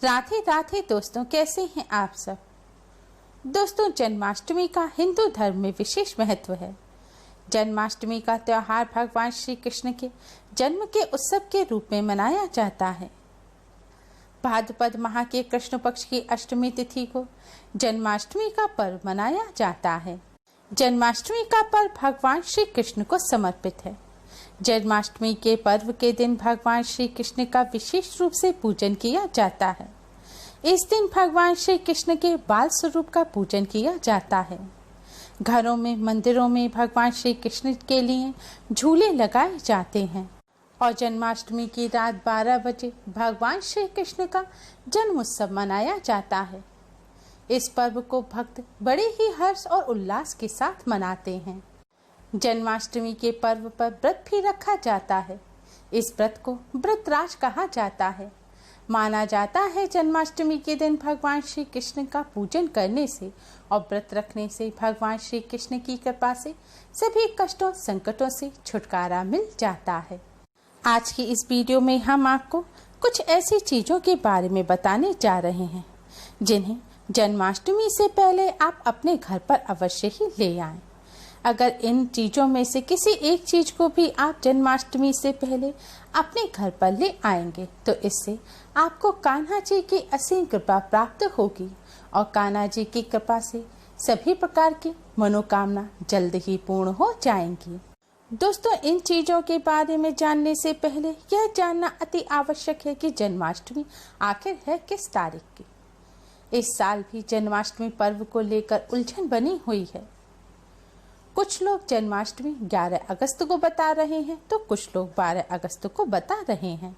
राधे राधे दोस्तों, कैसे हैं आप सब। दोस्तों, जन्माष्टमी का हिंदू धर्म में विशेष महत्व है। जन्माष्टमी का त्योहार भगवान श्री कृष्ण के जन्म के उत्सव के रूप में मनाया जाता है। भाद्रपद माह के कृष्ण पक्ष की अष्टमी तिथि को जन्माष्टमी का पर्व मनाया जाता है। जन्माष्टमी का पर्व भगवान श्री कृष्ण को समर्पित है। जन्माष्टमी के पर्व के दिन भगवान श्री कृष्ण का विशेष रूप से पूजन किया जाता है। इस दिन भगवान श्री कृष्ण के बाल स्वरूप का पूजन किया जाता है। घरों में, मंदिरों में भगवान श्री कृष्ण के लिए झूले लगाए जाते हैं और जन्माष्टमी की रात 12 बजे भगवान श्री कृष्ण का जन्म उत्सव मनाया जाता है। इस पर्व को भक्त बड़े ही हर्ष और उल्लास के साथ मनाते हैं। जन्माष्टमी के पर्व पर व्रत भी रखा जाता है। इस व्रत को व्रतराज कहा जाता है। माना जाता है जन्माष्टमी के दिन भगवान श्री कृष्ण का पूजन करने से और व्रत रखने से भगवान श्री कृष्ण की कृपा से सभी कष्टों संकटों से छुटकारा मिल जाता है। आज की इस वीडियो में हम आपको कुछ ऐसी चीजों के बारे में बताने जा रहे हैं जिन्हें जन्माष्टमी से पहले आप अपने घर पर अवश्य ही ले आएं। अगर इन चीजों में से किसी एक चीज को भी आप जन्माष्टमी से पहले अपने घर पर ले आएंगे तो इससे आपको कान्हा जी की असीम कृपा प्राप्त होगी और कान्हा जी की कृपा से सभी प्रकार की मनोकामना जल्द ही पूर्ण हो जाएंगी। दोस्तों, इन चीजों के बारे में जानने से पहले यह जानना अति आवश्यक है कि जन्माष्टमी आखिर है किस तारीख की। इस साल भी जन्माष्टमी पर्व को लेकर उलझन बनी हुई है। कुछ लोग जन्माष्टमी 11 अगस्त को बता रहे हैं तो कुछ लोग 12 अगस्त को बता रहे हैं।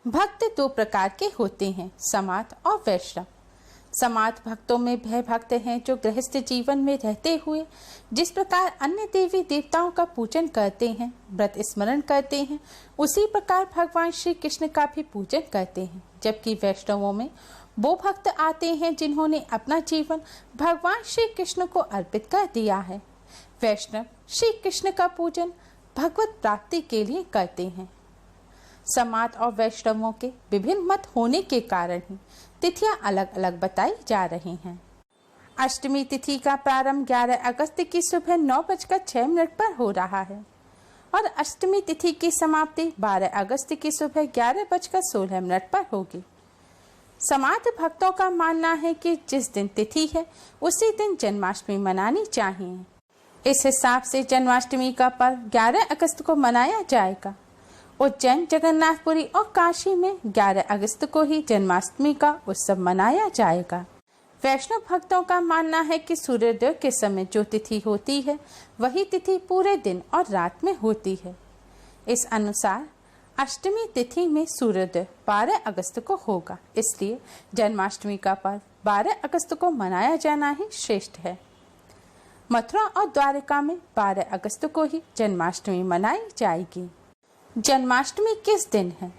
भक्त दो प्रकार के होते हैं, समात और वैष्णव। समात भक्तों में वह भक्त हैं जो गृहस्थ जीवन में रहते हुए जिस प्रकार अन्य देवी देवताओं का पूजन करते हैं, व्रत स्मरण करते हैं, उसी प्रकार भगवान श्री कृष्ण का भी पूजन करते हैं। जबकि वैष्णवों में वो भक्त आते हैं जिन्होंने अपना जीवन भगवान श्री कृष्ण को अर्पित कर दिया है। वैष्णव श्री कृष्ण का पूजन भगवत प्राप्ति के लिए करते हैं। समात और वैष्णवों के विभिन्न मत होने के कारण ही तिथियां अलग अलग बताई जा रही हैं। अष्टमी तिथि का प्रारंभ 11 अगस्त की सुबह 9:06 पर हो रहा है और अष्टमी तिथि की समाप्ति 12 अगस्त की सुबह 11:16 पर होगी। समात भक्तों का मानना है कि जिस दिन तिथि है उसी दिन जन्माष्टमी मनानी चाहिए। इस हिसाब से जन्माष्टमी का पर्व 11 अगस्त को मनाया जाएगा। उज्जैन, जगन्नाथपुरी और काशी में 11 अगस्त को ही जन्माष्टमी का उत्सव मनाया जाएगा। वैष्णव भक्तों का मानना है कि सूर्योदय के समय जो तिथि होती है वही तिथि पूरे दिन और रात में होती है। इस अनुसार अष्टमी तिथि में सूर्योदय 12 अगस्त को होगा, इसलिए जन्माष्टमी का पर्व 12 अगस्त को मनाया जाना ही श्रेष्ठ है। मथुरा और द्वारका में 12 अगस्त को ही जन्माष्टमी मनाई जाएगी। जन्माष्टमी किस दिन है,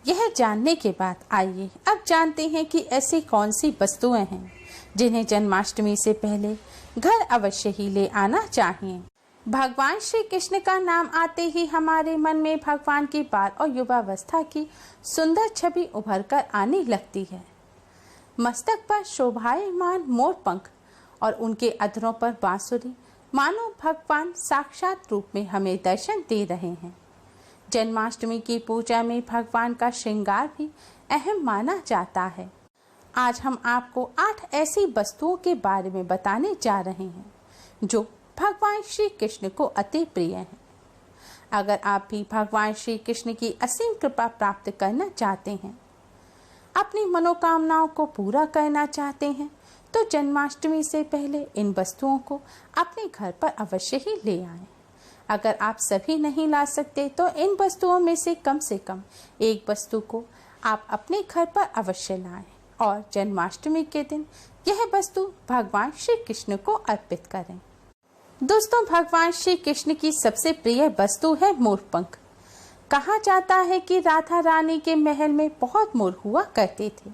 यह जानने के बाद आइए अब जानते हैं कि ऐसी कौन सी वस्तुएं हैं जिन्हें जन्माष्टमी से पहले घर अवश्य ही ले आना चाहिए। भगवान श्री कृष्ण का नाम आते ही हमारे मन में भगवान की बाल और युवावस्था की सुंदर छवि उभर कर आने लगती है। मस्तक पर शोभायमान मोर पंख और उनके अधरों पर बांसुरी, मानो भगवान साक्षात रूप में हमें दर्शन दे रहे हैं। जन्माष्टमी की पूजा में भगवान का श्रृंगार भी अहम माना जाता है। आज हम आपको 8 ऐसी वस्तुओं के बारे में बताने जा रहे हैं जो भगवान श्री कृष्ण को अति प्रिय हैं। अगर आप भी भगवान श्री कृष्ण की असीम कृपा प्राप्त करना चाहते हैं, अपनी मनोकामनाओं को पूरा करना चाहते हैं तो जन्माष्टमी से पहले इन वस्तुओं को अपने घर पर अवश्य ही ले आएं। अगर आप सभी नहीं ला सकते तो इन वस्तुओं में से कम एक वस्तु को आप अपने घर पर अवश्य लाएं और जन्माष्टमी के दिन यह वस्तु भगवान श्री कृष्ण को अर्पित करें। दोस्तों, भगवान श्री कृष्ण की सबसे प्रिय वस्तु है मोरपंख। कहा जाता है कि राधा रानी के महल में बहुत मोर हुआ करते थे।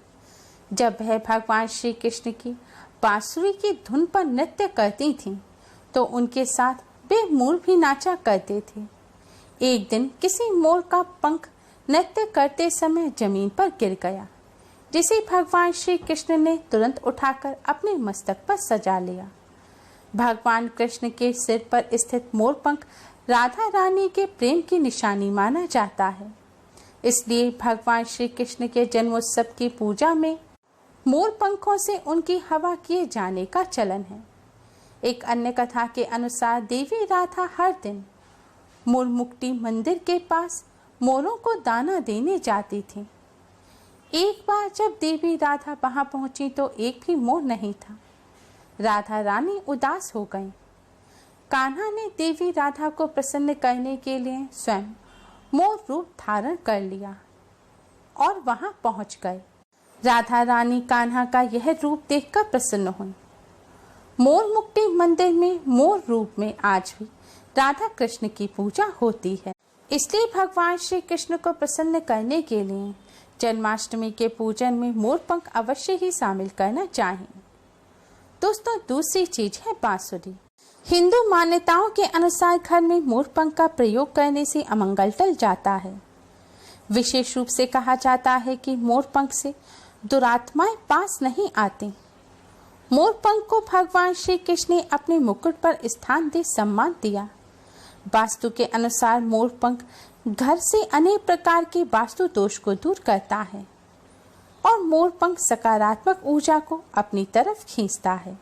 जब वह भगवान श्री कृष्ण की बांसुरी की धुन पर नृत्य करती थीं, तो उनके साथ वे मोर भी नाचा करते थे। एक दिन किसी मोर का पंख नृत्य करते समय जमीन पर गिर गया, जिसे भगवान श्री कृष्ण ने तुरंत उठाकर अपने मस्तक पर सजा लिया। भगवान कृष्ण के सिर पर स्थित मोरपंख राधा रानी के प्रेम की निशानी माना जाता है। इसलिए भगवान श्री कृष्ण के जन्मोत्सव की पूजा में मोर पंखों से उनकी हवा किए जाने का चलन है। एक अन्य कथा के अनुसार देवी राधा हर दिन मोरमुक्ति मंदिर के पास मोरों को दाना देने जाती थी। एक बार जब देवी राधा वहां पहुंची तो एक भी मोर नहीं था। राधा रानी उदास हो गईं। कान्हा ने देवी राधा को प्रसन्न करने के लिए स्वयं मोर रूप धारण कर लिया और वहां पहुंच गए। राधा रानी कान्हा का यह रूप देखकर प्रसन्न हुई। मोर मुक्ति मंदिर में मोर रूप में आज भी राधा कृष्ण की पूजा होती है। इसलिए भगवान श्री कृष्ण को प्रसन्न करने के लिए जन्माष्टमी के पूजन में मोर पंख अवश्य ही शामिल करना चाहिए। दोस्तों, दूसरी चीज है बांसुरी। हिंदू मान्यताओं के अनुसार घर में मोर पंख का प्रयोग करने से अमंगल टल जाता है। विशेष रूप से कहा जाता है कि मोर पंख से दुरात्माएं पास नहीं आती। मोर पंख को भगवान श्री कृष्ण ने अपने मुकुट पर स्थान दे सम्मान दिया। वास्तु के अनुसार मोर पंख घर से अनेक प्रकार के वास्तु दोष को दूर करता है और मोर पंख सकारात्मक ऊर्जा को अपनी तरफ खींचता है।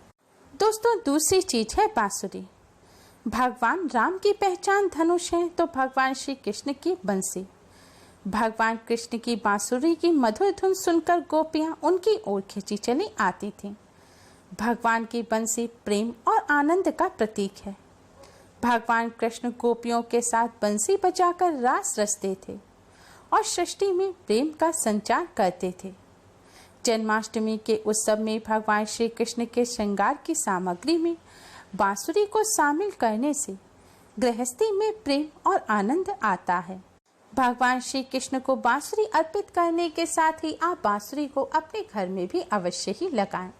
दोस्तों, दूसरी चीज है बांसुरी। भगवान राम की पहचान धनुष है तो भगवान श्री कृष्ण की बंसी। भगवान कृष्ण की बांसुरी की मधुर धुन सुनकर गोपियां उनकी ओर खिंची चली आती थीं। भगवान की बंसी प्रेम और आनंद का प्रतीक है। भगवान कृष्ण गोपियों के साथ बंसी बजाकर रास रचते थे और सृष्टि में प्रेम का संचार करते थे। जन्माष्टमी के उत्सव में भगवान श्री कृष्ण के श्रृंगार की सामग्री में बांसुरी को शामिल करने से गृहस्थी में प्रेम और आनंद आता है। भगवान श्री कृष्ण को बांसुरी अर्पित करने के साथ ही आप बांसुरी को अपने घर में भी अवश्य ही लगाएं।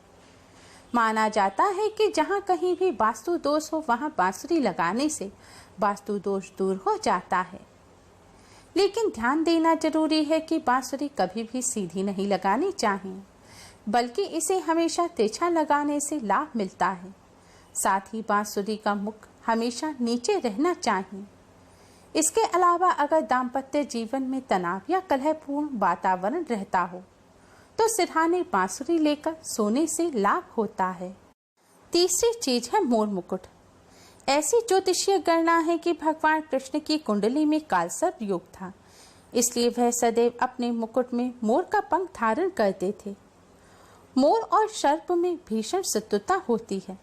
माना जाता है कि जहाँ कहीं भी वास्तु दोष हो वहाँ बांसुरी लगाने से वास्तु दोष दूर हो जाता है। लेकिन ध्यान देना जरूरी है कि बांसुरी कभी भी सीधी नहीं लगानी चाहिए, बल्कि इसे हमेशा तिरछा लगाने से लाभ मिलता है। साथ ही बांसुरी का मुख हमेशा नीचे रहना चाहिए। इसके अलावा अगर दाम्पत्य जीवन में तनाव या कलहपूर्ण वातावरण रहता हो तो सिरहाने बांसुरी लेकर सोने से लाभ होता है। तीसरी चीज है मोर मुकुट। ऐसी ज्योतिषीय गणना है कि भगवान कृष्ण की कुंडली में कालसर्प योग था, इसलिए वह सदैव अपने मुकुट में मोर का पंख धारण करते थे। मोर और सर्प में भीषण शत्रुता होती है,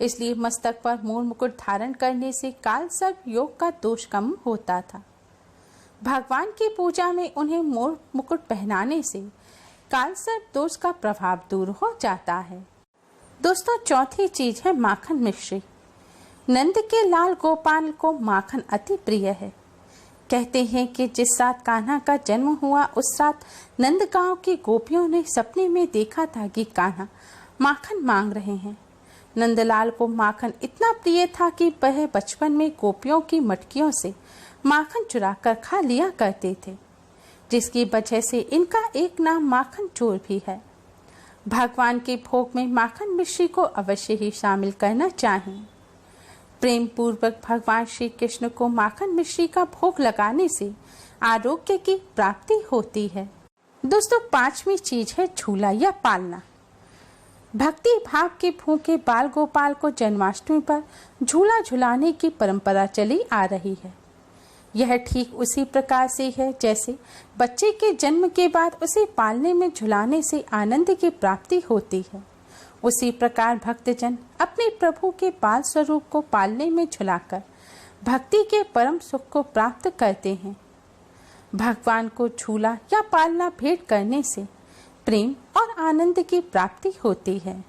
इसलिए मस्तक पर मोर मुकुट धारण करने से कालसर्प योग का दोष कम होता था। भगवान की पूजा में उन्हें मोर मुकुट पहनाने से कालसर्प दोष का प्रभाव दूर हो जाता है। दोस्तों, चौथी चीज है माखन मिश्री। नंद के लाल गोपाल को माखन अति प्रिय है। कहते हैं कि जिस रात कान्हा का जन्म हुआ उस रात नंद गांव की गोपियों ने सपने में देखा था कि कान्हा माखन मांग रहे हैं। नंदलाल को माखन इतना प्रिय था कि वह बचपन में गोपियों की मटकियों से माखन चुराकर खा लिया करते थे, जिसकी वजह से इनका एक नाम माखन चोर भी है। भगवान के भोग में माखन मिश्री को अवश्य ही शामिल करना चाहिए। प्रेम पूर्वक भगवान श्री कृष्ण को माखन मिश्री का भोग लगाने से आरोग्य की प्राप्ति होती है। दोस्तों, पांचवी चीज है झूला या पालना। भक्ति भाव के भूखे बाल गोपाल को जन्माष्टमी पर झूला झुलाने की परंपरा चली आ रही है। यह ठीक उसी प्रकार से है जैसे बच्चे के जन्म के बाद उसे पालने में झुलाने से आनंद की प्राप्ति होती है। उसी प्रकार भक्तजन अपने प्रभु के बाल स्वरूप को पालने में झुलाकर भक्ति के परम सुख को प्राप्त करते हैं। भगवान को झूला या पालना भेंट करने से प्रेम और आनंद की प्राप्ति होती है।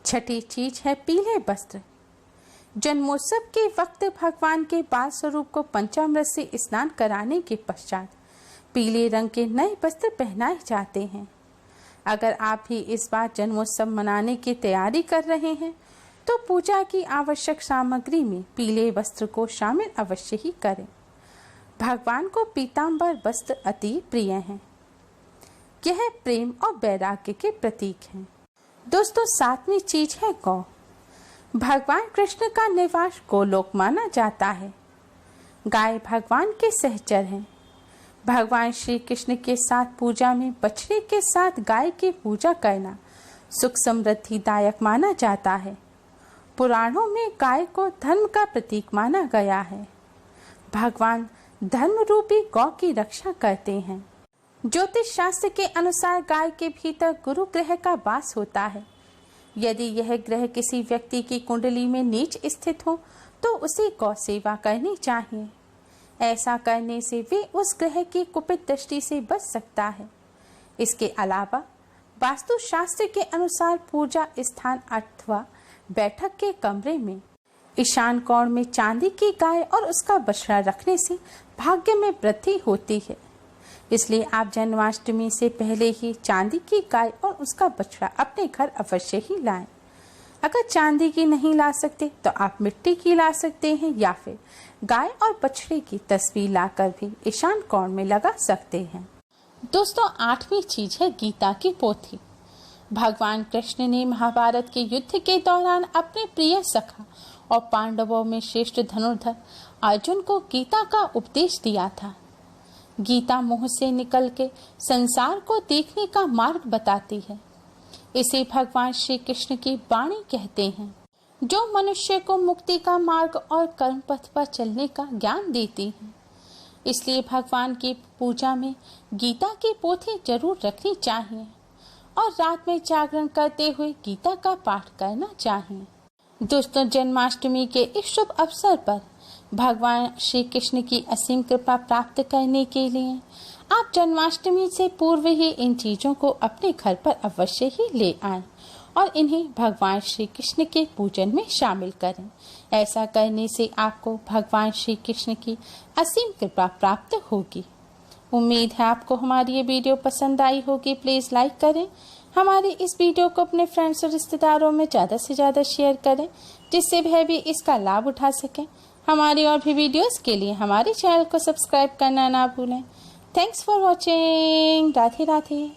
छठी चीज है पीले वस्त्र। जन्मोत्सव के वक्त भगवान के बाल स्वरूप को पंचामृत से स्नान कराने के पश्चात पीले रंग के नए वस्त्र पहनाए जाते हैं। अगर आप भी इस बार जन्मोत्सव मनाने की तैयारी कर रहे हैं तो पूजा की आवश्यक सामग्री में पीले वस्त्र को शामिल अवश्य ही करें। भगवान को पीतांबर वस्त्र अति प्रिय हैं। यह प्रेम और वैराग्य के प्रतीक हैं। दोस्तों, 7वीं चीज है गौ। भगवान कृष्ण का निवास गोलोक माना जाता है। गाय भगवान के सहचर हैं। भगवान श्री कृष्ण के साथ पूजा में बछड़े के साथ गाय की पूजा करना सुख समृद्धिदायक माना जाता है। पुराणों में गाय को धर्म का प्रतीक माना गया है। भगवान धर्म रूपी गौ की रक्षा करते हैं। ज्योतिष शास्त्र के अनुसार गाय के भीतर गुरु ग्रह का वास होता है। यदि यह ग्रह किसी व्यक्ति की कुंडली में नीच स्थित हो तो उसे गौ सेवा करनी चाहिए। ऐसा करने से वे उस ग्रह की कुपित दृष्टि से बच सकता है। इसके अलावा वास्तु शास्त्र के अनुसार पूजा स्थान अथवा बैठक के कमरे में ईशान कोण में चांदी की गाय और उसका बछड़ा रखने से भाग्य में वृद्धि होती है। इसलिए आप जन्माष्टमी से पहले ही चांदी की गाय और उसका बछड़ा अपने घर अवश्य ही लाएं। अगर चांदी की नहीं ला सकते तो आप मिट्टी की ला सकते हैं या फिर गाय और बछड़े की तस्वीर लाकर भी ईशान कोण में लगा सकते हैं। दोस्तों, 8वीं चीज है गीता की पोथी। भगवान कृष्ण ने महाभारत के युद्ध के दौरान अपने प्रिय सखा और पांडवों में श्रेष्ठ धनुर्धर अर्जुन को गीता का उपदेश दिया था। गीता मोह से निकल के संसार को देखने का मार्ग बताती है। इसे भगवान श्री कृष्ण की वाणी कहते हैं, जो मनुष्य को मुक्ति का मार्ग और कर्म पथ पर चलने का ज्ञान देती है। इसलिए भगवान की पूजा में गीता की पोथी जरूर रखनी चाहिए और रात में जागरण करते हुए गीता का पाठ करना चाहिए। दोस्तों, जन्माष्टमी के इस शुभ अवसर पर भगवान श्री कृष्ण की असीम कृपा प्राप्त करने के लिए आप जन्माष्टमी से पूर्व ही इन चीजों को अपने घर पर अवश्य ही ले आएं और इन्हें भगवान श्री कृष्ण के पूजन में शामिल करें। ऐसा करने से आपको भगवान श्री कृष्ण की असीम कृपा प्राप्त होगी। उम्मीद है आपको हमारी ये वीडियो पसंद आई होगी। प्लीज लाइक करें। हमारी इस वीडियो को अपने फ्रेंड्स और रिश्तेदारों में ज़्यादा से ज़्यादा शेयर करें, जिससे वह भी इसका लाभ उठा सकें। हमारी और भी वीडियोस के लिए हमारे चैनल को सब्सक्राइब करना ना भूलें। Thanks for watching. Radhe Radhe.